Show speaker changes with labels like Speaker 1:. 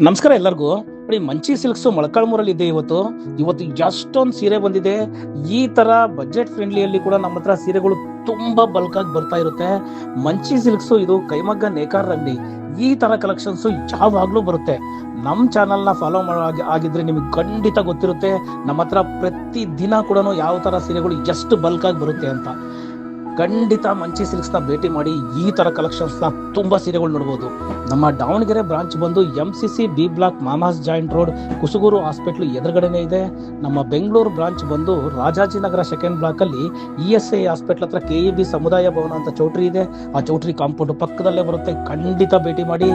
Speaker 1: ನಮಸ್ಕಾರ ಎಲ್ಲರಿಗೂ. ನೋಡಿ, ಮಂಚಿ ಸಿಲ್ಕ್ಸ್ ಮೊಳಕಾಲ್ಮೂರಲ್ಲಿ ಇದೆ. ಇವತ್ತು ಎಷ್ಟೊಂದು ಸೀರೆ ಬಂದಿದೆ. ಈ ತರ ಬಜೆಟ್ ಫ್ರೆಂಡ್ಲಿಯಲ್ಲಿ ಕೂಡ ನಮ್ಮ ಹತ್ರ ಸೀರೆಗಳು ತುಂಬಾ ಬಲ್ಕ್ ಆಗಿ ಬರ್ತಾ ಇರುತ್ತೆ. ಮಂಚಿ ಸಿಲ್ಕ್ಸ್ ಇದು ಕೈಮಗ್ಗ ನೇಕಾರರ ಅಂಗಡಿ. ಈ ತರ ಕಲೆಕ್ಷನ್ಸ್ ಯಾವಾಗ್ಲೂ ಬರುತ್ತೆ. ನಮ್ ಚಾನಲ್ ನ ಫಾಲೋ ಆಗಿದ್ರೆ ನಿಮಗೆ ಖಂಡಿತ ಗೊತ್ತಿರುತ್ತೆ ನಮ್ಮ ಹತ್ರ ಪ್ರತಿ ದಿನ ಕೂಡ ಯಾವ ತರ ಸೀರೆಗಳು ಎಷ್ಟು ಬಲ್ಕ್ ಆಗಿ ಬರುತ್ತೆ ಅಂತ. ಖಂಡಿತ ಮಂಚಿ ಸಿಲ್ಕ್ಸ್ ನ ಭೇಟಿ ಮಾಡಿ. ಈ ತರ ಕಲೆಕ್ಷನ್ಸ್ ನ ತುಂಬಾ ಸೀರೆಗಳು ನೋಡಬಹುದು. ನಮ್ಮ ದಾವಣಗೆರೆ ಬ್ರಾಂಚ್ ಬಂದು MCC B block mama's joint road, Kusuguru hospital ಎದುರುಗಡೆನೆ ಇದೆ. ನಮ್ಮ ಬೆಂಗಳೂರು ಬ್ರಾಂಚ್ ಬಂದು ರಾಜಾಜಿನಗರ ಸೆಕೆಂಡ್ ಬ್ಲಾಕ್ ಅಲ್ಲಿ ESI ಹಾಸ್ಪಿಟಲ್ ಹತ್ರ KEB ಸಮುದಾಯ ಭವನ ಅಂತ ಚೌಟ್ರಿ ಇದೆ. ಆ ಚೌಟ್ರಿ ಕಾಂಪೌಂಡ್ ಪಕ್ಕದಲ್ಲೇ ಬರುತ್ತೆ. ಖಂಡಿತ ಭೇಟಿ ಮಾಡಿ.